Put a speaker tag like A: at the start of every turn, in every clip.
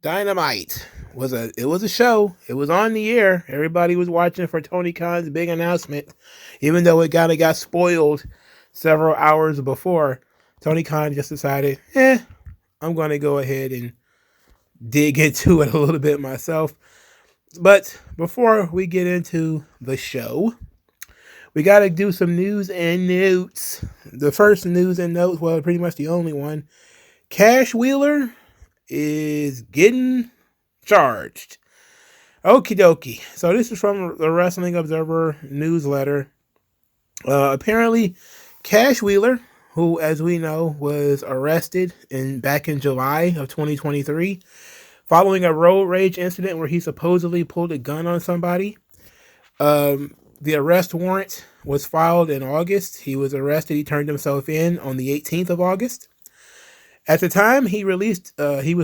A: Dynamite was a show. It was on the air. Everybody was watching for Tony Khan's big announcement, even though it kind of got spoiled several hours before. Tony Khan just decided, I'm going to go ahead and dig into it a little bit myself. But before we get into the show, we got to do some news and notes. The first news and notes, well, pretty much the only one. Cash Wheeler is getting charged. Okie dokie. So this is from the Wrestling Observer newsletter. Apparently, Cash Wheeler, who, as we know, was arrested back in July of 2023, following a road rage incident where he supposedly pulled a gun on somebody. The arrest warrant was filed in August. He was arrested. He turned himself in on the 18th of August. At the time, he was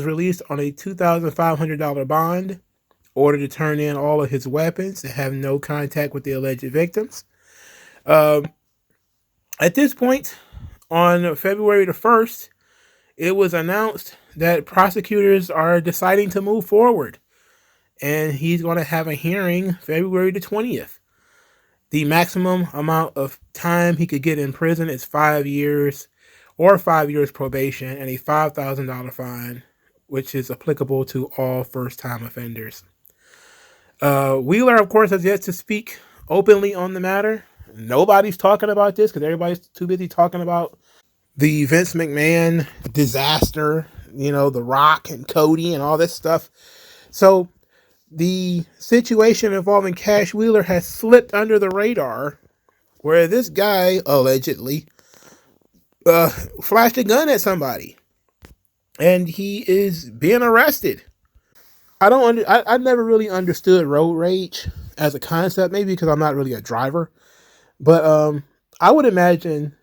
A: released on a $2,500 bond, ordered to turn in all of his weapons and have no contact with the alleged victims. At this point, on February the 1st, it was announced that prosecutors are deciding to move forward, and he's going to have a hearing February the 20th. The maximum amount of time he could get in prison is 5 years or 5 years probation and a $5,000 fine, which is applicable to all first-time offenders. Wheeler, of course, has yet to speak openly on the matter. Nobody's talking about this because everybody's too busy talking about the Vince McMahon disaster, The Rock and Cody and all this stuff. So the situation involving Cash Wheeler has slipped under the radar, where this guy allegedly flashed a gun at somebody, and he is being arrested. I never really understood road rage as a concept, maybe because I'm not really a driver, but I would imagine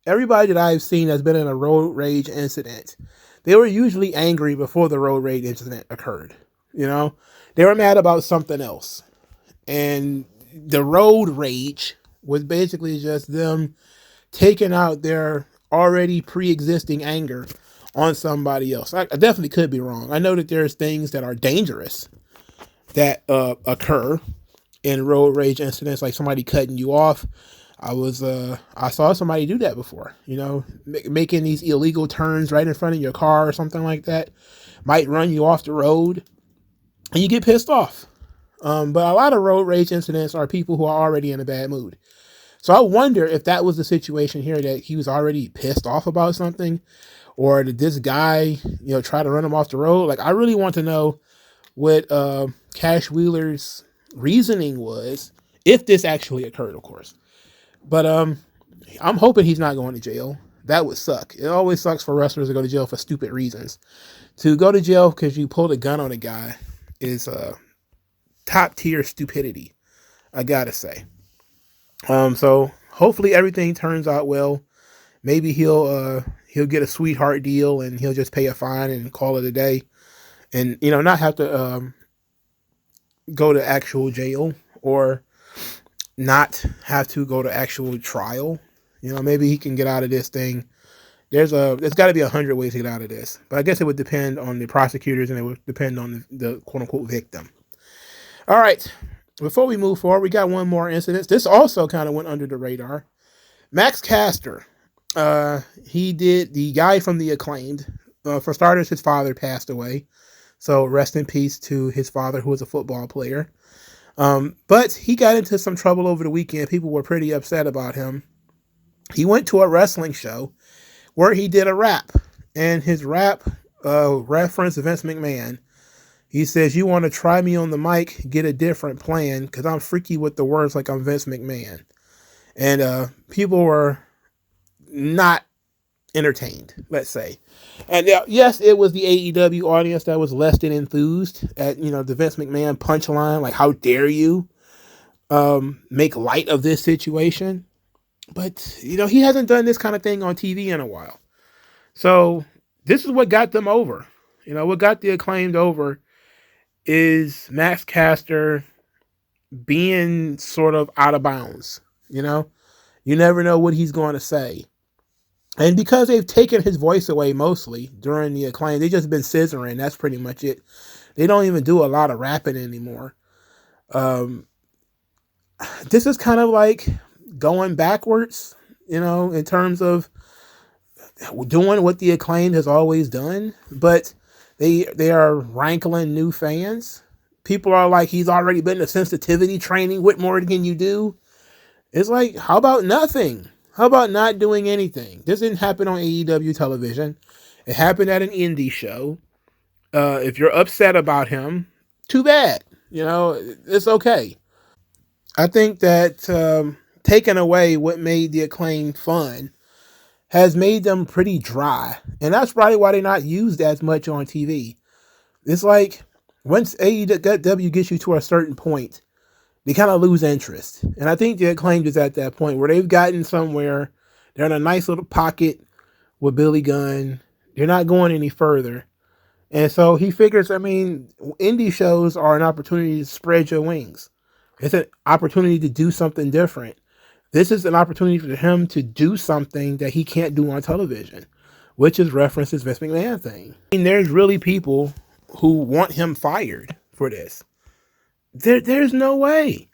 A: everybody that I've seen has been in a road rage incident, they were usually angry before the road rage incident occurred. They were mad about something else, and the road rage was basically just them taking out their already pre-existing anger on somebody else. I definitely could be wrong. I know that there's things that are dangerous that occur in road rage incidents, like somebody cutting you off. I saw somebody do that before, making these illegal turns right in front of your car or something like that, might run you off the road and you get pissed off. But a lot of road rage incidents are people who are already in a bad mood. So I wonder if that was the situation here, that he was already pissed off about something, or did this guy, try to run him off the road? Like, I really want to know what Cash Wheeler's reasoning was, if this actually occurred, of course. But I'm hoping he's not going to jail. That would suck. It always sucks for wrestlers to go to jail for stupid reasons. To go to jail because you pulled a gun on a guy is top tier stupidity, I gotta say. So hopefully everything turns out well. Maybe he'll get a sweetheart deal and he'll just pay a fine and call it a day, and not have to go to actual jail, or not have to go to actual trial. Maybe he can get out of this thing. There's got to be 100 ways to get out of this, but I guess it would depend on the prosecutors, and it would depend on the quote unquote victim. All right. Before we move forward, we got one more incident. This also kind of went under the radar. Max Caster. He did the guy from the Acclaimed. For starters, his father passed away. So rest in peace to his father, who was a football player. But he got into some trouble over the weekend. People were pretty upset about him. He went to a wrestling show where he did a rap. And his rap referenced Vince McMahon. He says, "You want to try me on the mic, get a different plan, because I'm freaky with the words like I'm Vince McMahon." And people were not entertained, let's say. And yes, it was the AEW audience that was less than enthused at, the Vince McMahon punchline, like, how dare you make light of this situation. But, he hasn't done this kind of thing on TV in a while. So this is what got them over. What got the Acclaimed over is Max Caster being sort of out of bounds. You never know what he's going to say. And because they've taken his voice away mostly during the Acclaim, they've just been scissoring. That's pretty much it. They don't even do a lot of rapping anymore. This is kind of like going backwards, in terms of doing what the Acclaim has always done, but they are rankling new fans. People are like, he's already been to sensitivity training. What more can you do? It's like, how about nothing? How about not doing anything? This didn't happen on AEW television. It happened at an indie show. If you're upset about him, too bad. It's okay. I think that taking away what made the Acclaim fun has made them pretty dry. And that's probably why they're not used as much on TV. It's like, once AEW gets you to a certain point, they kind of lose interest. And I think the Acclaimed is at that point where they've gotten somewhere. They're in a nice little pocket with Billy Gunn. They're not going any further. And so he figures, indie shows are an opportunity to spread your wings. It's an opportunity to do something different. This is an opportunity for him to do something that he can't do on television, which is reference his Vince McMahon thing. There's really people who want him fired for this. There's no way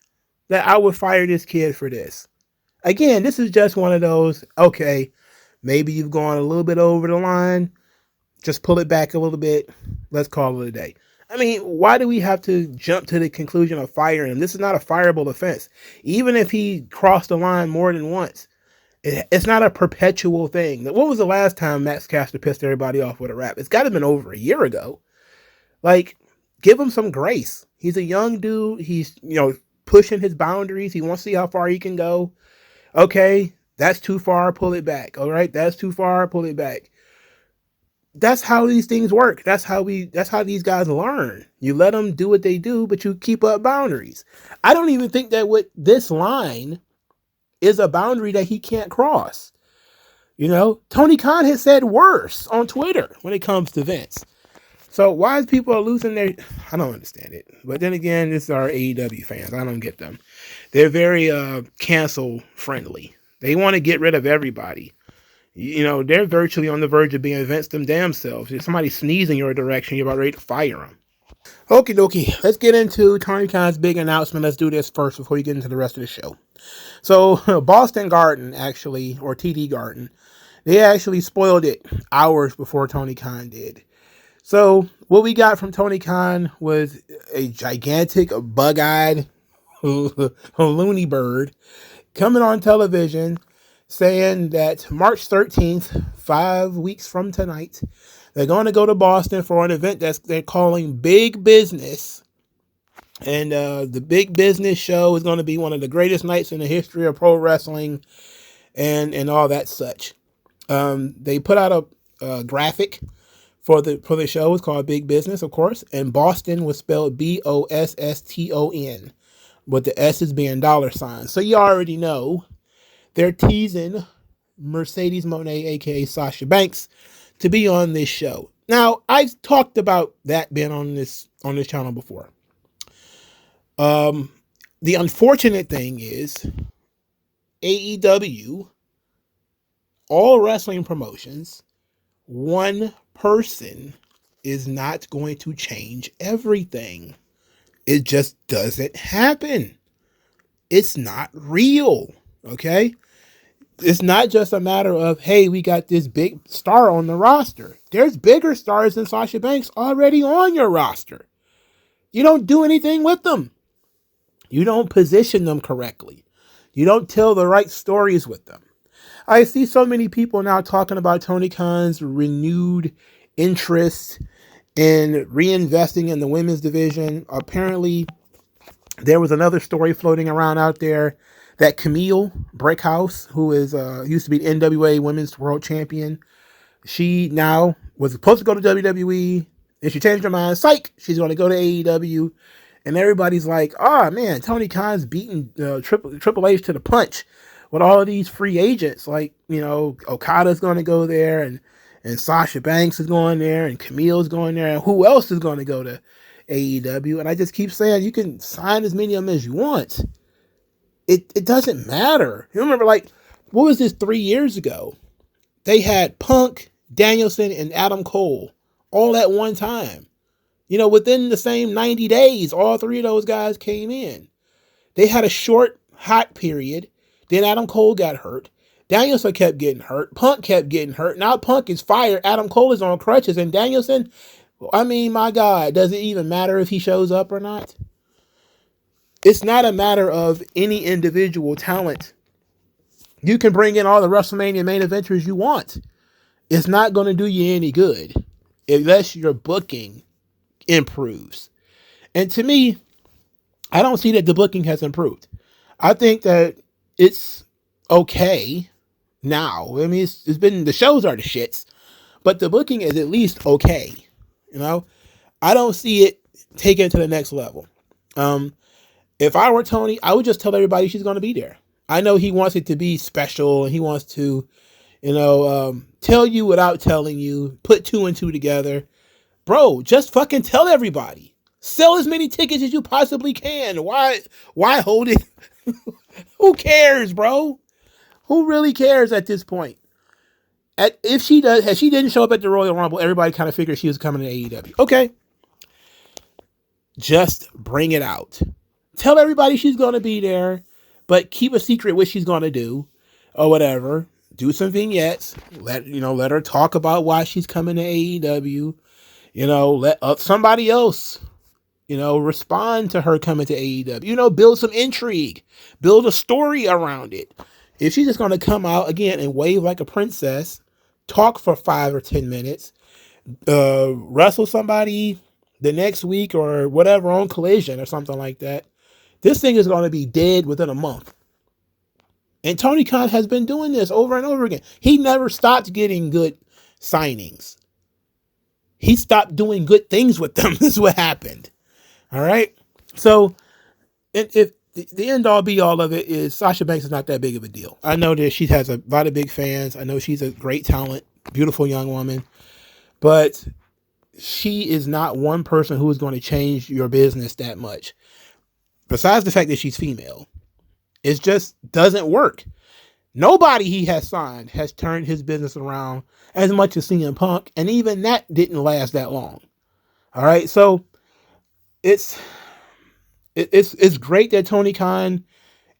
A: that I would fire this kid for this. Again, this is just one of those, okay, maybe you've gone a little bit over the line. Just pull it back a little bit. Let's call it a day. Why do we have to jump to the conclusion of firing him? This is not a fireable offense. Even if he crossed the line more than once, it's not a perpetual thing. What was the last time Max Caster pissed everybody off with a rap? It's got to have been over a year ago. Like, give him some grace. He's a young dude. He's, pushing his boundaries. He wants to see how far he can go. Okay, that's too far. Pull it back. All right, that's too far. Pull it back. That's how these things work. That's how these guys learn. You let them do what they do, but you keep up boundaries. I don't even think that what this line is a boundary that he can't cross. Tony Khan has said worse on Twitter when it comes to Vince. So why is people are losing their... I don't understand it. But then again, this is our AEW fans. I don't get them. They're very cancel friendly. They want to get rid of everybody. They're virtually on the verge of being Vince them damn selves. If somebody sneezes in your direction, you're about ready to fire them. Okie dokie. Let's get into Tony Khan's big announcement. Let's do this first before you get into the rest of the show. So Boston Garden, actually, or TD Garden, they actually spoiled it hours before Tony Khan did. So what we got from Tony Khan was a gigantic, bug-eyed loony bird coming on television saying that March 13th, 5 weeks from tonight, they're going to go to Boston for an event they're calling Big Business. And the Big Business show is going to be one of the greatest nights in the history of pro wrestling and all that such. They put out a graphic for the show. It's called Big Business, of course. And Boston was spelled Boston, with the S is being $. So you already know they're teasing Mercedes Moné, aka Sasha Banks, to be on this show. Now, I've talked about that being on this channel before. The unfortunate thing is AEW, all wrestling promotions, one person is not going to change everything. It just doesn't happen. It's not real. Okay? It's not just a matter of, hey, we got this big star on the roster. There's bigger stars than Sasha Banks already on your roster. You don't do anything with them. You don't position them correctly. You don't tell the right stories with them. I see so many people now talking about Tony Khan's renewed interest in reinvesting in the women's division. Apparently, there was another story floating around out there that Camille Breakhouse, who is used to be the NWA Women's World Champion, she now was supposed to go to WWE, and she changed her mind. Psych! She's going to go to AEW. And everybody's like, oh, man, Tony Khan's beating Triple H to the punch with all of these free agents. Like, Okada's going to go there, and Sasha Banks is going there, and Camille's going there, and who else is going to go to AEW? And I just keep saying, you can sign as many of them as you want. It doesn't matter. You remember, what was this 3 years ago? They had Punk, Danielson, and Adam Cole all at one time. Within the same 90 days, all three of those guys came in. They had a short, hot period. Then Adam Cole got hurt. Danielson kept getting hurt. Punk kept getting hurt. Now Punk is fired. Adam Cole is on crutches. And Danielson, my God, does it even matter if he shows up or not? It's not a matter of any individual talent. You can bring in all the WrestleMania main eventers you want. It's not going to do you any good unless your booking improves. And to me, I don't see that the booking has improved. I think that it's okay now. It's been, the shows are the shits, but the booking is at least okay. I don't see it taken to the next level. If I were Tony, I would just tell everybody she's going to be there. I know he wants it to be special and he wants to, tell you without telling you, put two and two together. Bro, just fucking tell everybody. Sell as many tickets as you possibly can. Why hold it? Who cares, bro? Who really cares at this point? If she didn't show up at the Royal Rumble, everybody kind of figured she was coming to AEW. Okay. Just bring it out. Tell everybody she's going to be there, but keep a secret what she's going to do or whatever. Do some vignettes. Let her talk about why she's coming to AEW. Let somebody else, respond to her coming to AEW. Build some intrigue. Build a story around it. If she's just going to come out again and wave like a princess, talk for 5 or 10 minutes, wrestle somebody the next week or whatever on Collision or something like that, this thing is going to be dead within a month. And Tony Khan has been doing this over and over again. He never stopped getting good signings. He stopped doing good things with them. This is what happened. All right. So if the end all be all of it is Sasha Banks is not that big of a deal. I know that she has a lot of big fans. I know she's a great talent, beautiful young woman, but she is not one person who is going to change your business that much. Besides the fact that she's female, it just doesn't work. Nobody he has signed has turned his business around as much as CM Punk, and even that didn't last that long. All right, so it's great that Tony Khan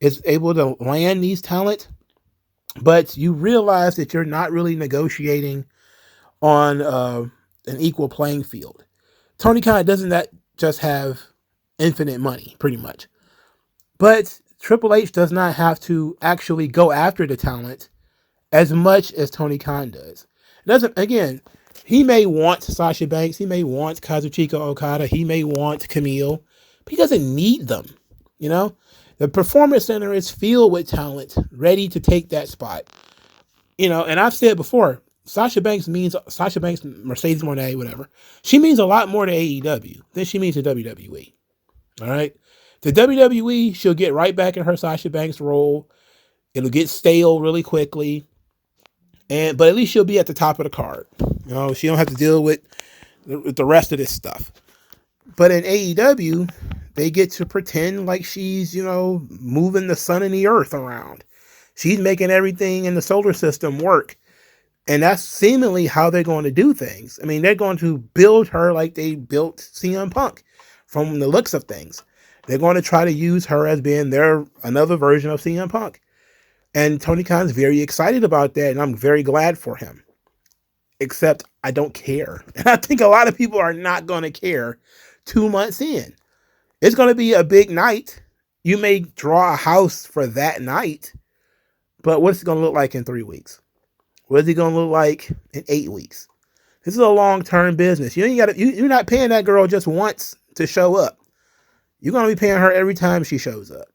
A: is able to land these talent, but you realize that you're not really negotiating on an equal playing field. Tony Khan doesn't just have infinite money, pretty much, but Triple H does not have to actually go after the talent as much as Tony Khan does. He may want Sasha Banks, he may want Kazuchika Okada, he may want Camille, but he doesn't need them. The Performance Center is filled with talent ready to take that spot. And I've said before, Sasha Banks, Mercedes Moné, whatever. She means a lot more to AEW than she means to WWE. All right. The WWE, she'll get right back in her Sasha Banks role. It'll get stale really quickly. But at least she'll be at the top of the card. She don't have to deal with the rest of this stuff. But in AEW, they get to pretend like she's, moving the sun and the earth around. She's making everything in the solar system work. And that's seemingly how they're going to do things. I mean, they're going to build her like they built CM Punk from the looks of things. They're going to try to use her as being another version of CM Punk. And Tony Khan's very excited about that, and I'm very glad for him. Except I don't care. And I think a lot of people are not going to care 2 months in. It's going to be a big night. You may draw a house for that night, but what's it going to look like in 3 weeks? What is it going to look like in 8 weeks? This is a long-term business. You're not paying that girl just once to show up. You're going to be paying her every time she shows up.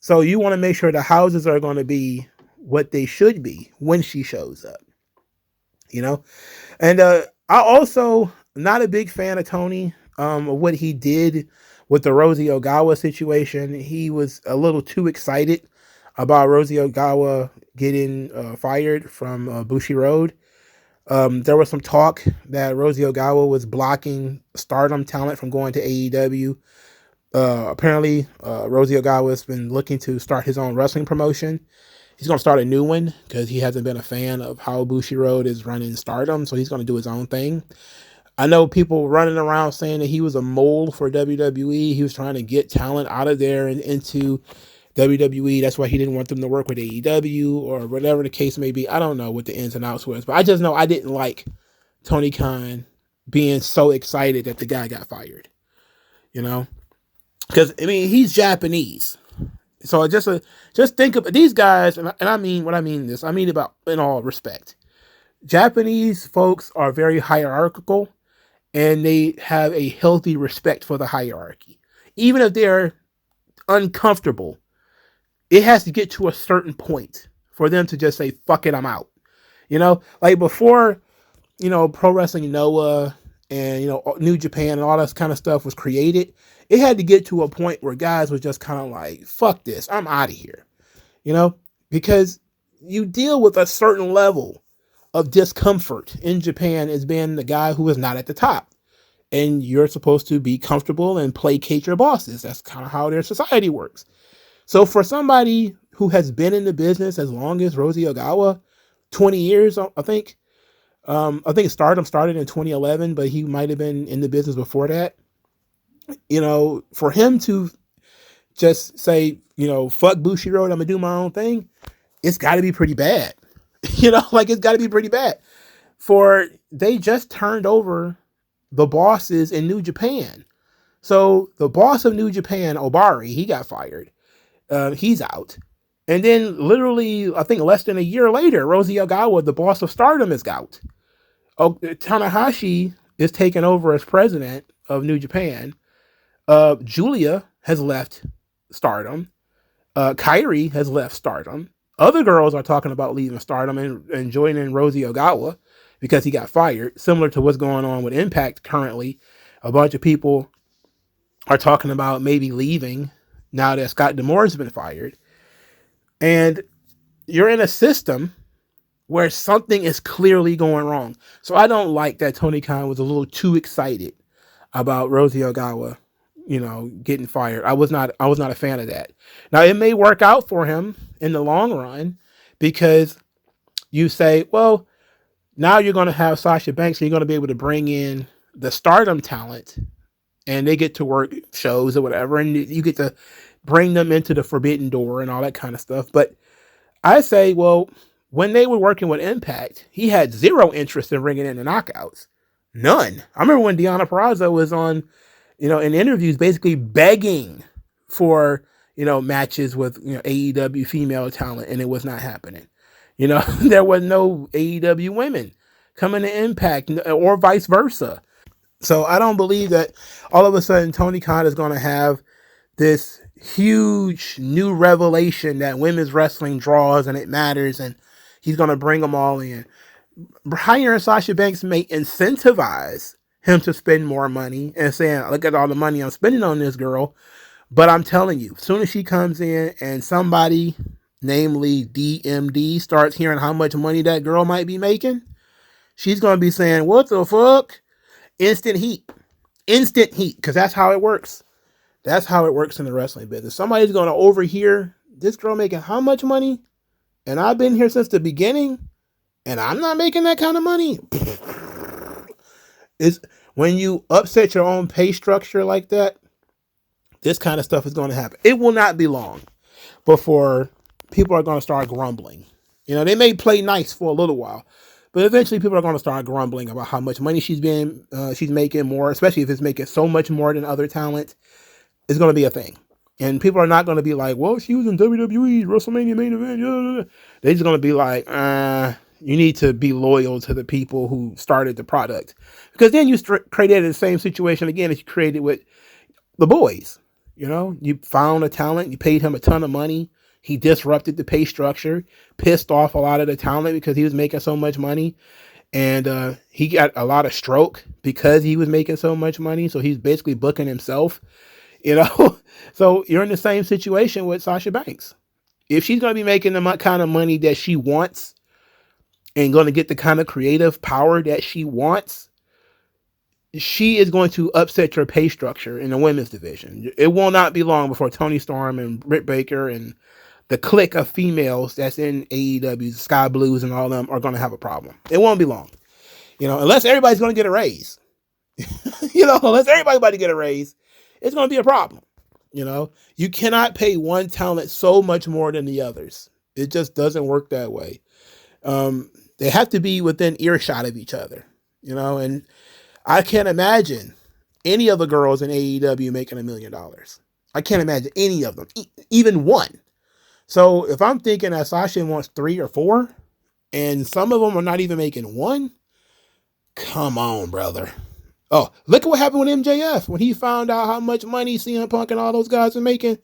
A: So you want to make sure the houses are going to be what they should be when she shows up. And I also not a big fan of Tony, of what he did with the Rosie Ogawa situation. He was a little too excited about Rosie Ogawa getting fired from Bushiroad. There was some talk that Rosie Ogawa was blocking Stardom talent from going to AEW. Apparently, Rosie Ogawa has been looking to start his own wrestling promotion. He's going to start a new one because he hasn't been a fan of how Bushiroad is running Stardom. So he's going to do his own thing. I know people running around saying that he was a mole for WWE. He was trying to get talent out of there and into WWE. That's why he didn't want them to work with AEW or whatever the case may be. I don't know what the ins and outs was, but I just know I didn't like Tony Khan being so excited that the guy got fired, you know, because I mean, he's Japanese. So just think of these guys. And I mean, what I mean this, I mean about in all respect, Japanese folks are very hierarchical and they have a healthy respect for the hierarchy. Even if they're uncomfortable, it has to get to a certain point for them to just say, fuck it, I'm out. You know, like before, you know, Pro Wrestling Noah and, you know, New Japan and all that kind of stuff was created, it had to get to a point where guys were just kind of like, fuck this, I'm out of here. You know, because you deal with a certain level of discomfort in Japan as being the guy who is not at the top. And you're supposed to be comfortable and placate your bosses. That's kind of how their society works. So for somebody who has been in the business as long as Rosie Ogawa, 20 years, I think Stardom started in 2011, but he might have been in the business before that. You know, for him to just say, you know, fuck Bushiroad, I'm going to do my own thing, it's got to be pretty bad. You know, like it's got to be pretty bad. For they just turned over the bosses in New Japan. So the boss of New Japan, Obari, he got fired. He's out. And then literally, I think less than a year later, Rosie Ogawa, the boss of Stardom, is out. Tanahashi is taken over as president of New Japan. Julia has left Stardom. Kairi has left Stardom. Other girls are talking about leaving Stardom and joining Rosie Ogawa because he got fired, similar to what's going on with Impact currently. A bunch of people are talking about maybe leaving now that Scott D'Amore's been fired. And you're in a system where something is clearly going wrong. So I don't like that Tony Khan was a little too excited about Rosie Ogawa, you know, getting fired. I was not a fan of that. Now it may work out for him in the long run because you say, well, now you're going to have Sasha Banks and you're going to be able to bring in the Stardom talent and they get to work shows or whatever. And you get to bring them into the Forbidden Door and all that kind of stuff. But I say, well, when they were working with Impact, he had zero interest in bringing in the Knockouts. None. I remember when Deonna Purrazzo was on, you know, in interviews basically begging for, you know, matches with, you know, AEW female talent, and it was not happening. You know, there was no AEW women coming to Impact or vice versa. So I don't believe that all of a sudden Tony Khan is going to have this huge new revelation that women's wrestling draws and it matters, and he's going to bring them all in. Hiring Sasha Banks may incentivize him to spend more money and saying, look at all the money I'm spending on this girl. But I'm telling you, as soon as she comes in and somebody, namely DMD, starts hearing how much money that girl might be making, she's going to be saying, what the fuck? Instant heat, because that's how it works. That's how it works in the wrestling business. Somebody's going to overhear this girl making how much money? And I've been here since the beginning and I'm not making that kind of money. It's when you upset your own pay structure like that, this kind of stuff is going to happen. It will not be long before people are going to start grumbling. You know, they may play nice for a little while, but eventually people are going to start grumbling about how much money she's making more, especially if it's making so much more than other talent. It's going to be a thing. And people are not going to be like, well, she was in WWE, WrestleMania main event. They're just going to be like, you need to be loyal to the people who started the product. Because then you created the same situation again as you created with the boys. You know, you found a talent, you paid him a ton of money. He disrupted the pay structure, pissed off a lot of the talent because he was making so much money. And he got a lot of stroke because he was making so much money. So he's basically booking himself, you know. So you're in the same situation with Sasha Banks. If she's going to be making the kind of money that she wants and going to get the kind of creative power that she wants, she is going to upset your pay structure in the women's division. It will not be long before Tony Storm and Britt Baker and the clique of females that's in AEW, Sky Blues and all of them, are going to have a problem. It won't be long. Unless everybody's going to get a raise. Unless everybody's about to get a raise, it's going to be a problem. You cannot pay one talent so much more than the others. It just doesn't work that way. They have to be within earshot of each other, and I can't imagine any of the girls in AEW making $1 million. I can't imagine any of them, even one. So if I'm thinking that Sasha wants 3 or 4, and some of them are not even making 1, come on, brother. Oh, look at what happened with MJF when he found out how much money CM Punk and all those guys are making.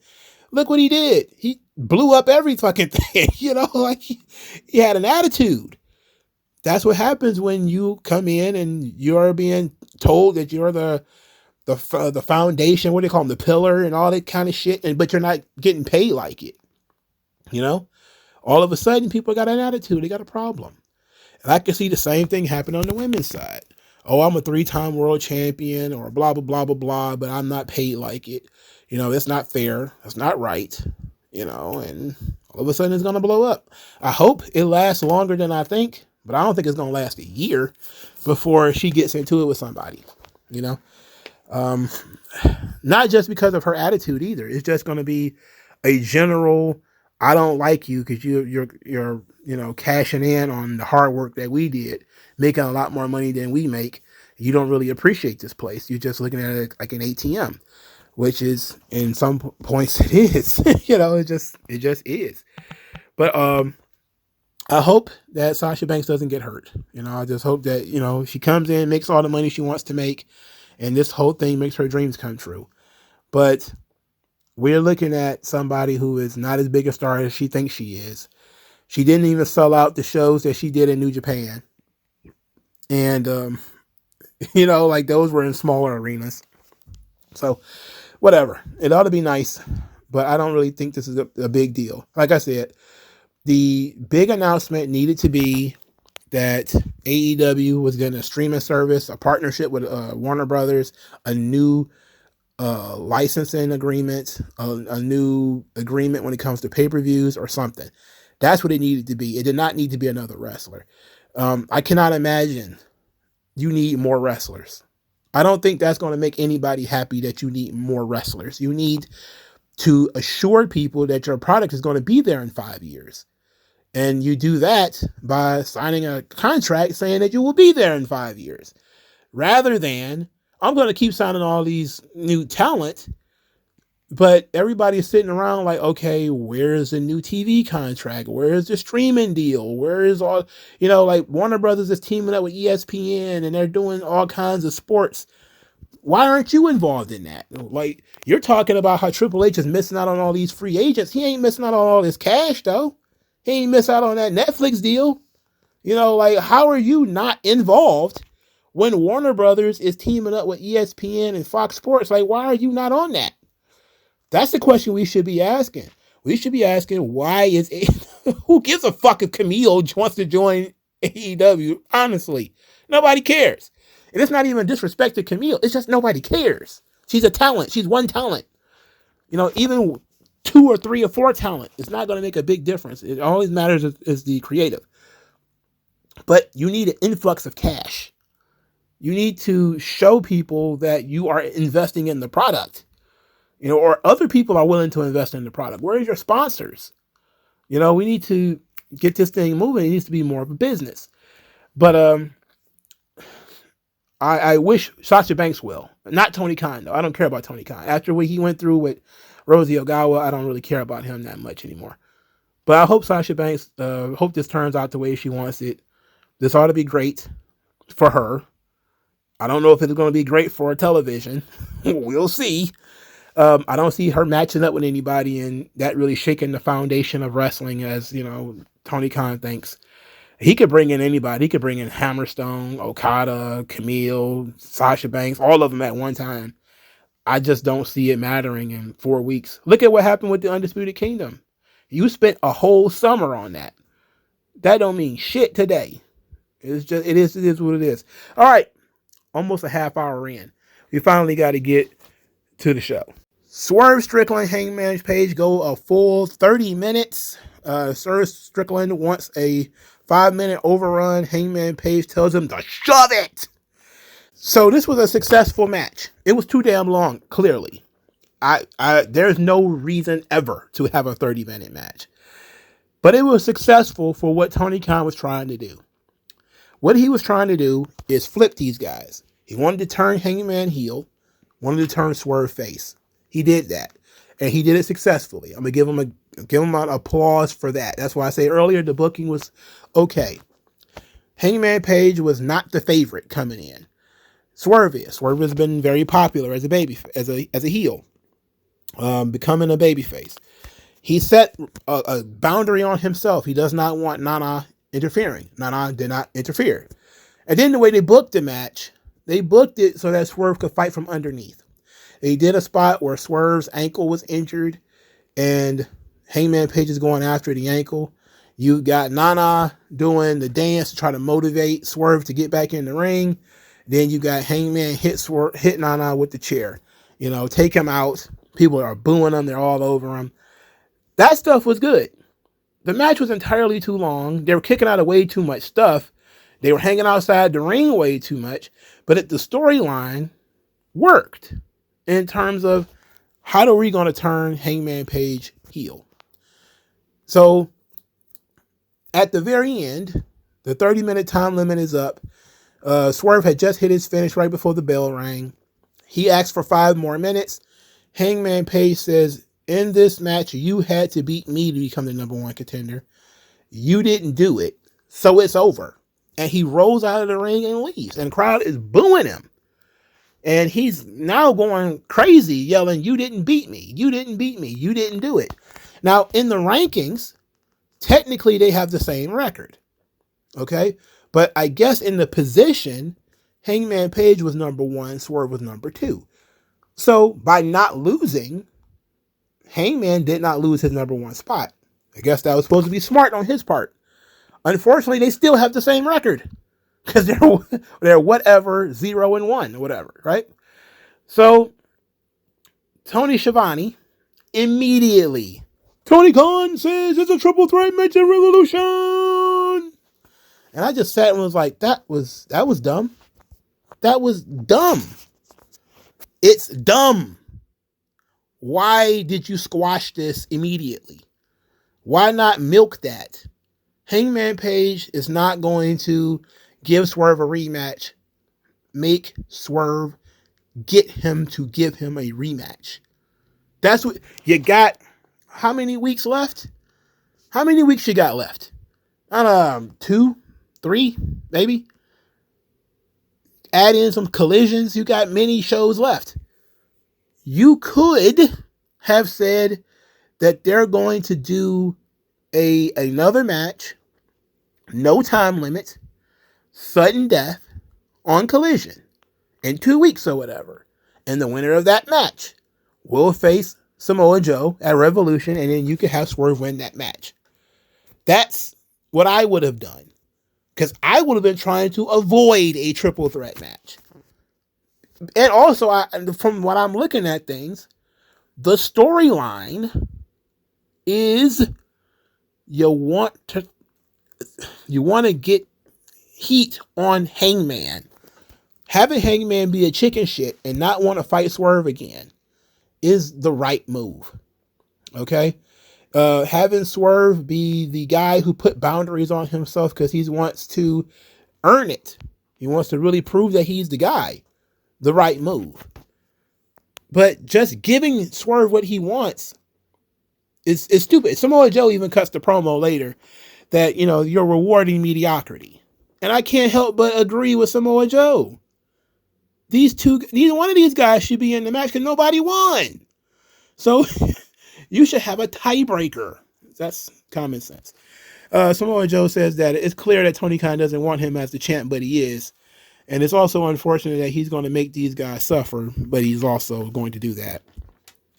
A: Look what he did. He blew up every fucking thing, he had an attitude. That's what happens when you come in and you're being told that you're the foundation, what do they call them, the pillar and all that kind of shit, but you're not getting paid like it. All of a sudden people got an attitude. They got a problem. And I can see the same thing happen on the women's side. Oh, I'm a 3-time world champion or blah, blah, blah, blah, blah, but I'm not paid like it. It's not fair. It's not right. And all of a sudden it's going to blow up. I hope it lasts longer than I think, but I don't think it's going to last a year before she gets into it with somebody, not just because of her attitude either. It's just going to be a general, I don't like you because you're cashing in on the hard work that we did, making a lot more money than we make. You don't really appreciate this place. You're just looking at it like an ATM, which is in some points it is. It just is. But I hope that Sasha Banks doesn't get hurt. I just hope that she comes in, makes all the money she wants to make, and this whole thing makes her dreams come true. But we're looking at somebody who is not as big a star as she thinks she is. She didn't even sell out the shows that she did in New Japan. And, those were in smaller arenas. So, whatever. It ought to be nice, but I don't really think this is a big deal. Like I said, the big announcement needed to be that AEW was getting a streaming service, a partnership with Warner Brothers, a new licensing agreement, a new agreement when it comes to pay-per-views or something. That's what it needed to be. It did not need to be another wrestler. I cannot imagine you need more wrestlers. I don't think that's going to make anybody happy that you need more wrestlers. You need to assure people that your product is going to be there in 5 years. And you do that by signing a contract saying that you will be there in 5 years. Rather than, I'm going to keep signing all these new talent, but everybody's sitting around like, okay, where's the new TV contract? Where's the streaming deal? Where is all, like Warner Brothers is teaming up with ESPN and they're doing all kinds of sports. Why aren't you involved in that? Like, you're talking about how Triple H is missing out on all these free agents. He ain't missing out on all this cash, though. He ain't miss out on that Netflix deal. How are you not involved when Warner Brothers is teaming up with ESPN and Fox Sports? Like, why are you not on that? That's the question we should be asking. We should be asking, who gives a fuck if Camille wants to join AEW? Honestly, nobody cares. And it's not even disrespect to Camille. It's just nobody cares. She's a talent. She's one talent. Even 2 or 3 or 4 talent, it's not going to make a big difference. It always matters is the creative. But you need an influx of cash. You need to show people that you are investing in the product, or other people are willing to invest in the product. Where are your sponsors? We need to get this thing moving. It needs to be more of a business. But I wish Sasha Banks will. Not Tony Khan, though. I don't care about Tony Khan. After what he went through with Rosie Ogawa, I don't really care about him that much anymore. But I hope Sasha Banks, hope this turns out the way she wants it. This ought to be great for her. I don't know if it's going to be great for television. We'll see. I don't see her matching up with anybody and that really shaking the foundation of wrestling as, Tony Khan thinks. He could bring in anybody. He could bring in Hammerstone, Okada, Camille, Sasha Banks, all of them at one time. I just don't see it mattering in 4 weeks. Look at what happened with the Undisputed Kingdom. You spent a whole summer on that. That don't mean shit today. It is what it is. All right. Almost a half hour in. We finally got to get to the show. Swerve Strickland, Hangman Page go a full 30 minutes. Swerve Strickland wants a 5-minute overrun. Hangman Page tells him to shove it. So this was a successful match. It was too damn long, clearly. There's no reason ever to have a 30-minute match. But it was successful for what Tony Khan was trying to do. What he was trying to do is flip these guys. He wanted to turn Hangman heel, wanted to turn Swerve face. He did that, and he did it successfully. I'm gonna give him an applause for that. That's why I say earlier the booking was okay. Hangman Page was not the favorite coming in. Swerve is. Swerve has been very popular as a heel, becoming a babyface. He set a boundary on himself. He does not want Nana interfering. Nana did not interfere. And then the way they booked the match, they booked it so that Swerve could fight from underneath. They did a spot where Swerve's ankle was injured and Hangman Page is going after the ankle. You got Nana doing the dance to try to motivate Swerve to get back in the ring. Then you got Hangman hit Nana with the chair. Take him out. People are booing him. They're all over him. That stuff was good. The match was entirely too long. They were kicking out of way too much stuff. They were hanging outside the ring way too much. But the storyline worked in terms of how are we going to turn Hangman Page heel. So at the very end, the 30-minute time limit is up. Swerve had just hit his finish right before the bell rang. He asked for 5 more minutes. Hangman Page says, in this match, you had to beat me to become the number 1 contender. You didn't do it, so it's over. And he rolls out of the ring and leaves. And the crowd is booing him. And he's now going crazy, yelling, you didn't beat me. You didn't beat me. You didn't do it. Now, in the rankings, technically they have the same record. Okay? But I guess in the position, Hangman Page was number 1, Swerve was number 2. So by not losing, Hangman did not lose his number 1 spot. I guess that was supposed to be smart on his part. Unfortunately, they still have the same record. Because they're whatever, 0-1, whatever, right? So, Tony Schiavone immediately, Tony Khan says it's a triple threat match at Revolution. And I just sat and was like, that was dumb. That was dumb. It's dumb. Why did you squash this immediately? Why not milk that? Hangman Page is not going to give Swerve a rematch. Make Swerve get him to give him a rematch. That's what you got. How many weeks left? How many weeks you got left? 2, 3, maybe. Add in some collisions. You got many shows left. You could have said that they're going to do another match, no time limit, sudden death on Collision in 2 weeks or whatever. And the winner of that match will face Samoa Joe at Revolution, and then you could have Swerve win that match. That's what I would have done. Because I would have been trying to avoid a triple threat match. And also, from what I'm looking at things, the storyline is you want to get heat on Hangman. Having Hangman be a chicken shit and not want to fight Swerve again is the right move. Okay? Having Swerve be the guy who put boundaries on himself because he wants to earn it. He wants to really prove that he's the guy. The right move. But just giving Swerve what he wants is stupid. Samoa Joe even cuts the promo later that, you're rewarding mediocrity. And I can't help but agree with Samoa Joe. Neither one of these guys should be in the match because nobody won. So you should have a tiebreaker. That's common sense. Samoa Joe says that it's clear that Tony Khan doesn't want him as the champ, but he is. And it's also unfortunate that he's going to make these guys suffer, but he's also going to do that.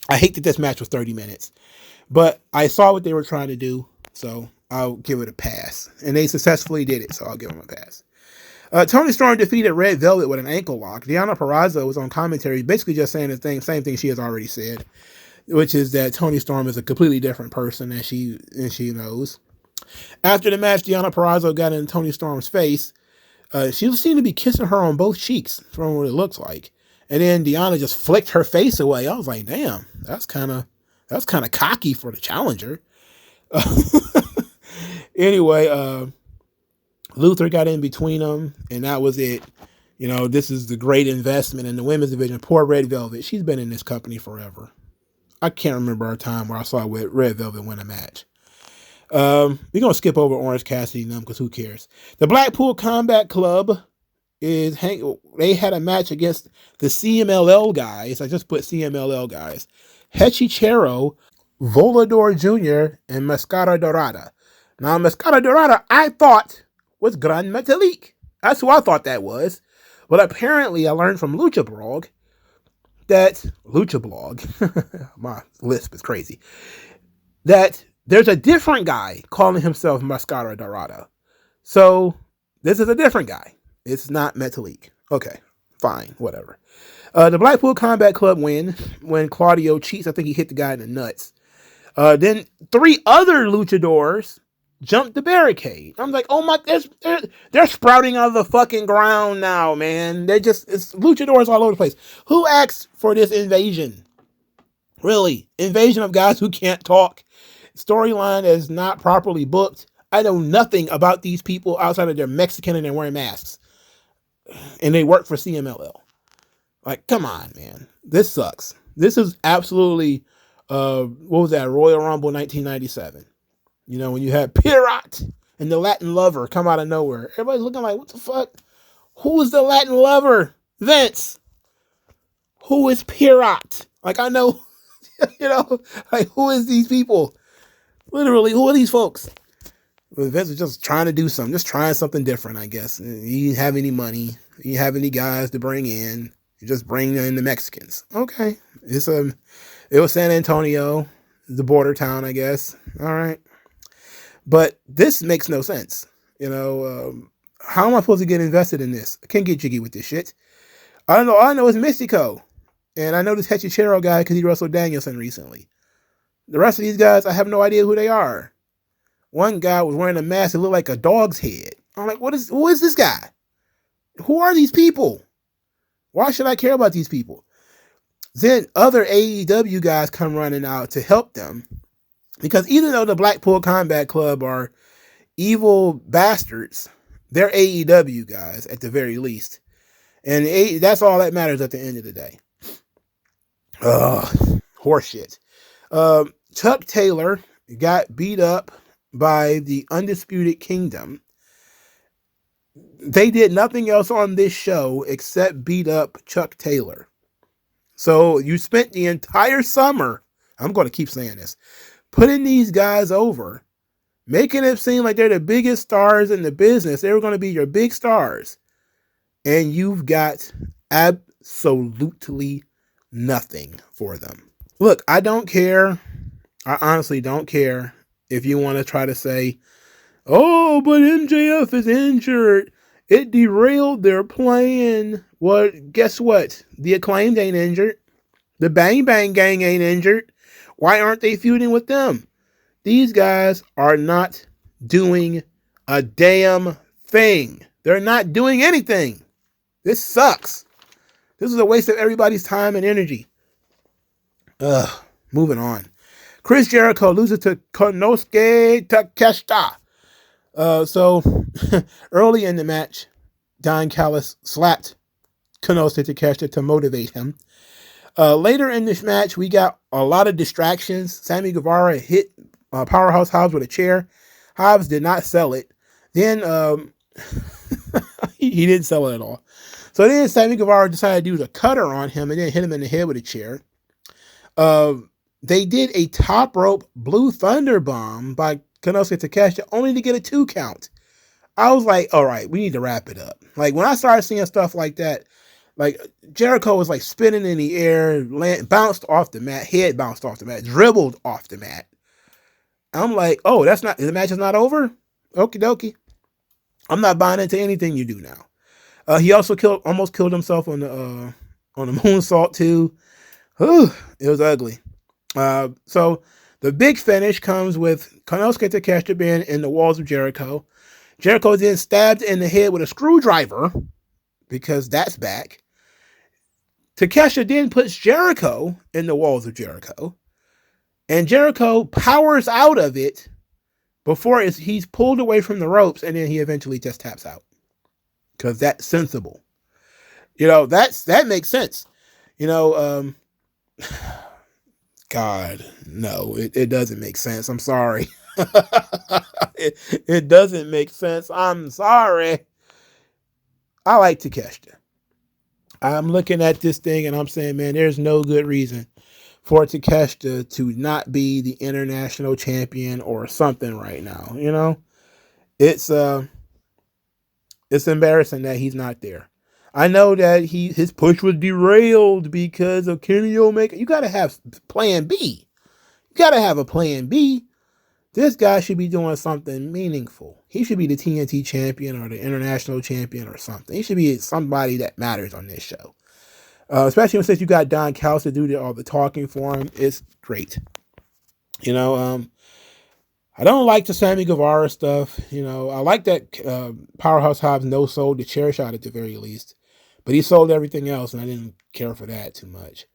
A: I hate that this match was 30 minutes, but I saw what they were trying to do, so I'll give it a pass. And they successfully did it, so I'll give them a pass. Toni Storm defeated Red Velvet with an ankle lock. Deonna Purrazzo was on commentary, basically just saying the same thing she has already said, which is that Toni Storm is a completely different person than she knows. After the match, Deonna Purrazzo got in Toni Storm's face. She seemed to be kissing her on both cheeks, from what it looks like. And then Deonna just flicked her face away. I was like, damn, that's kind of cocky for the challenger. Anyway, Luther got in between them, and that was it. You know, this is the great investment in the women's division. Poor Red Velvet. She's been in this company forever. I can't remember a time where I saw Red Velvet win a match. We're going to skip over Orange Cassidy and them because who cares? The Blackpool Combat Club they had a match against the CMLL guys. I just put CMLL guys. Hechicero, Volador Jr., and Mascara Dorada. Now, Mascara Dorada, I thought was Gran Metalik. That's who I thought that was. But apparently, I learned from Lucha Blog, my lisp is crazy, that there's a different guy calling himself Mascara Dorada. So, this is a different guy. It's not Metalik. Okay, fine, whatever. The Blackpool Combat Club win when Claudio cheats. I think he hit the guy in the nuts. Then 3 other luchadors jumped the barricade. I'm like, oh my, they're sprouting out of the fucking ground now, man. It's luchadors all over the place. Who asked for this invasion? Really? Invasion of guys who can't talk. Storyline is not properly booked. I know nothing about these people outside of they're Mexican and they're wearing masks. And they work for CMLL. Like, come on, man. This sucks. This is absolutely, what was that? Royal Rumble 1997. You know, when you had Pirat and the Latin Lover come out of nowhere. Everybody's looking like, what the fuck? Who is the Latin Lover? Vince. Who is Pirat? Like, I know, you know, like, who is these people? Literally, who are these folks? Well, Vince was just trying to do something, just trying something different, I guess. He didn't have any money. He didn't have any guys to bring in. You just bring in the Mexicans. Okay. It was San Antonio, the border town, I guess. All right. But this makes no sense. You know, how am I supposed to get invested in this? I can't get jiggy with this shit. I don't know. All I know is Mexico. And I know this Hechicero guy because he wrestled Danielson recently. The rest of these guys, I have no idea who they are. One guy was wearing a mask that looked like a dog's head. I'm like, who is this guy? Who are these people? Why should I care about these people? Then other AEW guys come running out to help them. Because even though the Blackpool Combat Club are evil bastards, they're AEW guys at the very least. And that's all that matters at the end of the day. Horseshit. Chuck Taylor got beat up by the Undisputed Kingdom. They did nothing else on this show except beat up Chuck Taylor. So you spent the entire summer, I'm going to keep saying this, putting these guys over, making it seem like they're the biggest stars in the business. They were going to be your big stars. And you've got absolutely nothing for them. Look, I don't care. I honestly don't care if you want to try to say, oh, but MJF is injured. It derailed their plan. Well, guess what? The Acclaimed ain't injured. The Bang Bang Gang ain't injured. Why aren't they feuding with them? These guys are not doing a damn thing. They're not doing anything. This sucks. This is a waste of everybody's time and energy. Moving on. Chris Jericho loses to Konosuke Takeshita. So early in the match, Don Callis slapped Konosuke Takeshita to motivate him. Later in this match, we got a lot of distractions. Sammy Guevara hit Powerhouse Hobbs with a chair. Hobbs did not sell it. Then he didn't sell it at all. So then Sammy Guevara decided to do the cutter on him and then hit him in the head with a chair. They did a top rope Blue Thunder bomb by Konosuke Takeshita only to get a 2 count. I was like, all right, we need to wrap it up. Like when I started seeing stuff like that, like Jericho was like spinning in the air, bounced off the mat, head bounced off the mat, dribbled off the mat. I'm like, oh, the match is not over? Okie dokie. I'm not buying into anything you do now. He also almost killed himself on the moonsault too. Whew, it was ugly. So the big finish comes with Konosuke Takeshita being in the walls of Jericho. Jericho then stabbed in the head with a screwdriver because that's back. Takeshita then puts Jericho in the walls of Jericho, and Jericho powers out of it before he's pulled away from the ropes, and then he eventually just taps out because that's sensible. That makes sense. God, no, it doesn't make sense. I'm sorry. it doesn't make sense. I'm sorry. I like Takeshita. I'm looking at this thing and I'm saying, man, there's no good reason for Takeshita to not be the international champion or something right now. It's embarrassing that he's not there. I know that his push was derailed because of Kenny Omega. You got to have plan B. You got to have a plan B. This guy should be doing something meaningful. He should be the TNT champion or the international champion or something. He should be somebody that matters on this show. Especially since you got Don Callis to do all the talking for him. It's great. I don't like the Sammy Guevara stuff. I like that Powerhouse Hobbs no-sold the chair shot at the very least. But he sold everything else, and I didn't care for that too much.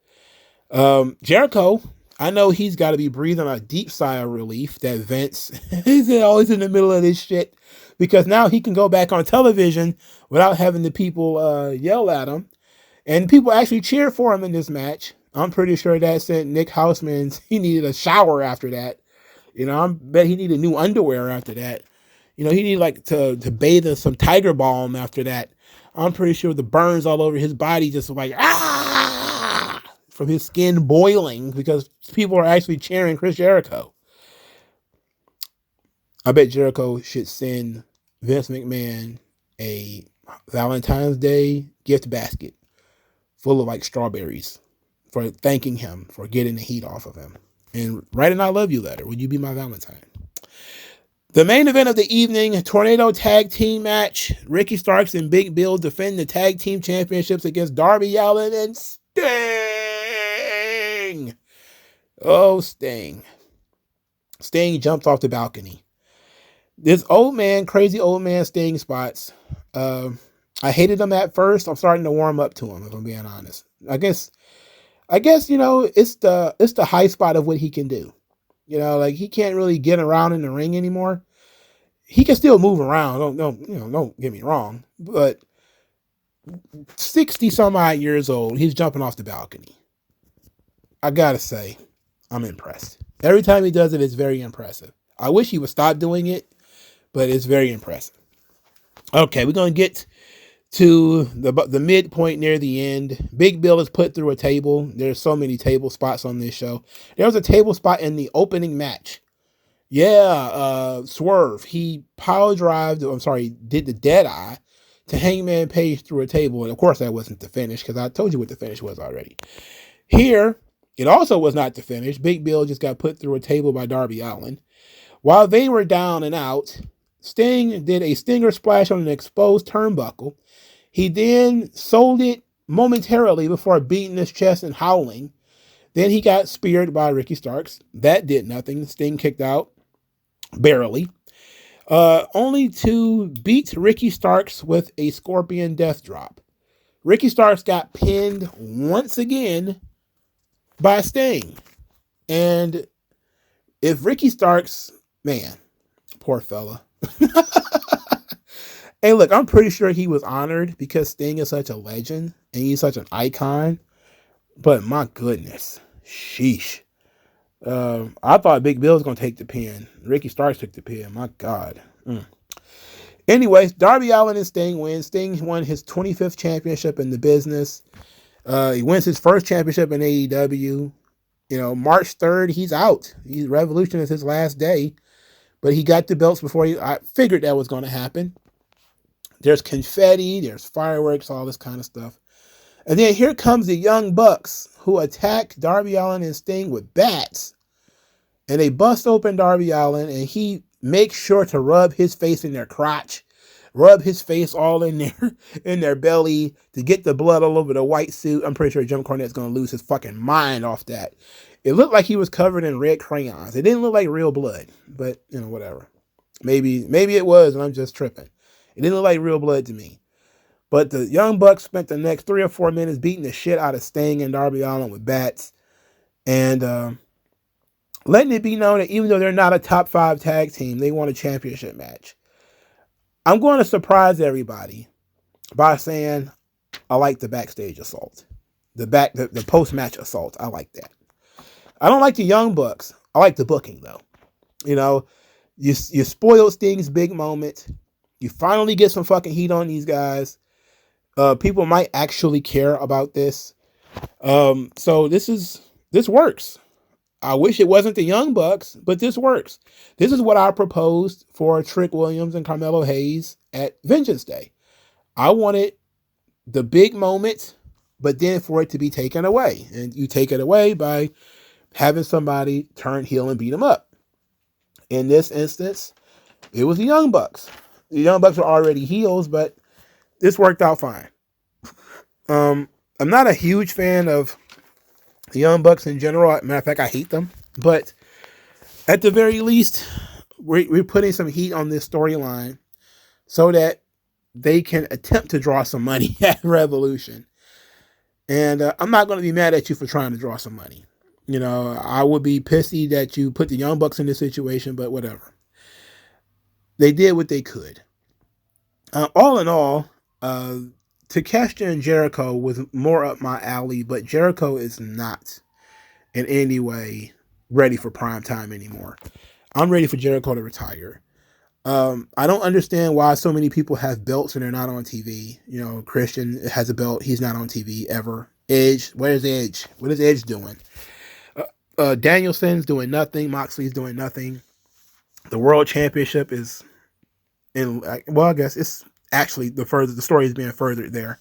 A: Jericho, I know he's got to be breathing a deep sigh of relief that Vince is always in the middle of this shit, because now he can go back on television without having the people yell at him. And people actually cheer for him in this match. I'm pretty sure that sent Nick Hausman, he needed a shower after that. I bet he needed new underwear after that. He needed to bathe in some Tiger Balm after that. I'm pretty sure the burns all over his body just from his skin boiling because people are actually cheering Chris Jericho. I bet Jericho should send Vince McMahon a Valentine's Day gift basket full of strawberries for thanking him for getting the heat off of him. And write an I love you letter. Would you be my Valentine? The main event of the evening, Tornado Tag Team match. Ricky Starks and Big Bill defend the Tag Team Championships against Darby Allin and Sting. Oh, Sting. Sting jumped off the balcony. This crazy old man Sting spots. I hated him at first. I'm starting to warm up to him, if I'm being honest. I guess it's the high spot of what he can do. He can't really get around in the ring anymore. He can still move around. Don't get me wrong. But 60 some odd years old, he's jumping off the balcony. I gotta say, I'm impressed. Every time he does it, it's very impressive. I wish he would stop doing it, but it's very impressive. Okay, we're going to get to the midpoint near the end. Big Bill is put through a table. There's so many table spots on this show. There was a table spot in the opening match. Yeah, Swerve. He did the dead eye to Hangman Page through a table. And of course that wasn't the finish because I told you what the finish was already. Here, it also was not the finish. Big Bill just got put through a table by Darby Allin. While they were down and out, Sting did a stinger splash on an exposed turnbuckle. He then sold it momentarily before beating his chest and howling. Then he got speared by Ricky Starks. That did nothing. Sting kicked out. Barely. Only to beat Ricky Starks with a Scorpion Death Drop. Ricky Starks got pinned once again by Sting. And if Ricky Starks, man, poor fella. Hey, look, I'm pretty sure he was honored because Sting is such a legend and he's such an icon. But my goodness, sheesh. I thought Big Bill was going to take the pin. Ricky Starks took the pin. My God. Anyways, Darby Allin and Sting win. Sting won his 25th championship in the business. He wins his first championship in AEW. March 3rd, he's out. Revolution is his last day. But he got the belts before I figured that was going to happen. There's confetti, there's fireworks, all this kind of stuff. And then here comes the Young Bucks who attack Darby Allin and Sting with bats. And they bust open Darby Allin and he makes sure to rub his face in their crotch rub his face all in their belly to get the blood all over the white suit. I'm pretty sure Jim Cornette's going to lose his fucking mind off that. It looked like he was covered in red crayons. It didn't look like real blood, but whatever. Maybe it was, and I'm just tripping. It didn't look like real blood to me. But the Young Bucks spent the next 3 or 4 minutes beating the shit out of Sting and Darby Allin with bats. And letting it be known that even though they're not a top 5 tag team, they won a championship match. I'm going to surprise everybody by saying I like the backstage assault. The post-match assault. I like that. I don't like the Young Bucks. I like the booking, though. You spoiled Sting's big moment. You finally get some fucking heat on these guys. People might actually care about this. So this works. I wish it wasn't the Young Bucks, but this works. This is what I proposed for Trick Williams and Carmelo Hayes at Vengeance Day. I wanted the big moment, but then for it to be taken away. And you take it away by having somebody turn heel and beat them up. In this instance, it was the Young Bucks. The Young Bucks were already heels, but this worked out fine. I'm not a huge fan of the Young Bucks in general. Matter of fact, I hate them. But at the very least, we're putting some heat on this storyline so that they can attempt to draw some money at Revolution. And I'm not going to be mad at you for trying to draw some money. I would be pissy that you put the Young Bucks in this situation, but whatever. They did what they could. All in all, Takeshita and Jericho was more up my alley, but Jericho is not in any way ready for prime time anymore. I'm ready for Jericho to retire. I don't understand why so many people have belts and they're not on TV. Christian has a belt. He's not on TV ever. Edge, where's Edge? What is Edge doing? Danielson's doing nothing. Moxley's doing nothing. The World Championship is I guess it's actually the story is being furthered there.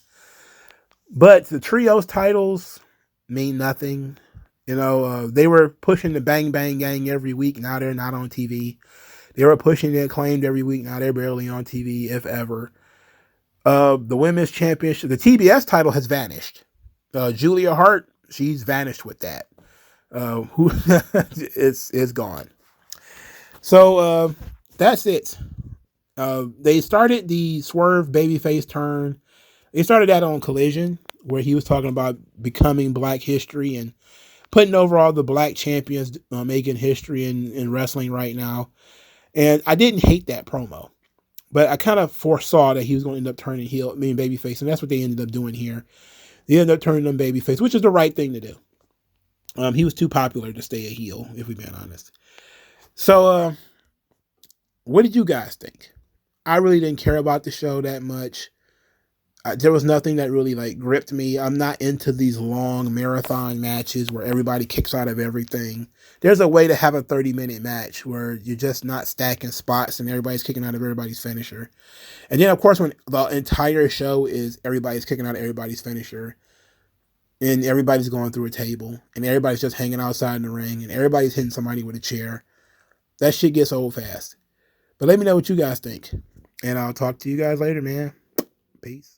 A: But the trios titles mean nothing. They were pushing the Bang Bang Gang every week. Now they're not on TV. They were pushing the Acclaimed every week. Now they're barely on TV, if ever. The Women's Championship, the TBS title has vanished. Julia Hart, she's vanished with that. It's gone. So that's it. They started the Swerve babyface turn. They started that on Collision, where he was talking about becoming Black history and putting over all the Black champions making history in wrestling right now. And I didn't hate that promo, but I kind of foresaw that he was going to end up turning heel, babyface, and that's what they ended up doing here. They ended up turning them babyface, which is the right thing to do. He was too popular to stay a heel, if we're being honest. So, what did you guys think? I really didn't care about the show that much. There was nothing that really gripped me. I'm not into these long marathon matches where everybody kicks out of everything. There's a way to have a 30-minute match where you're just not stacking spots and everybody's kicking out of everybody's finisher. And then, of course, when the entire show is everybody's kicking out of everybody's finisher and everybody's going through a table and everybody's just hanging outside in the ring and everybody's hitting somebody with a chair, that shit gets old fast. But let me know what you guys think. And I'll talk to you guys later, man. Peace.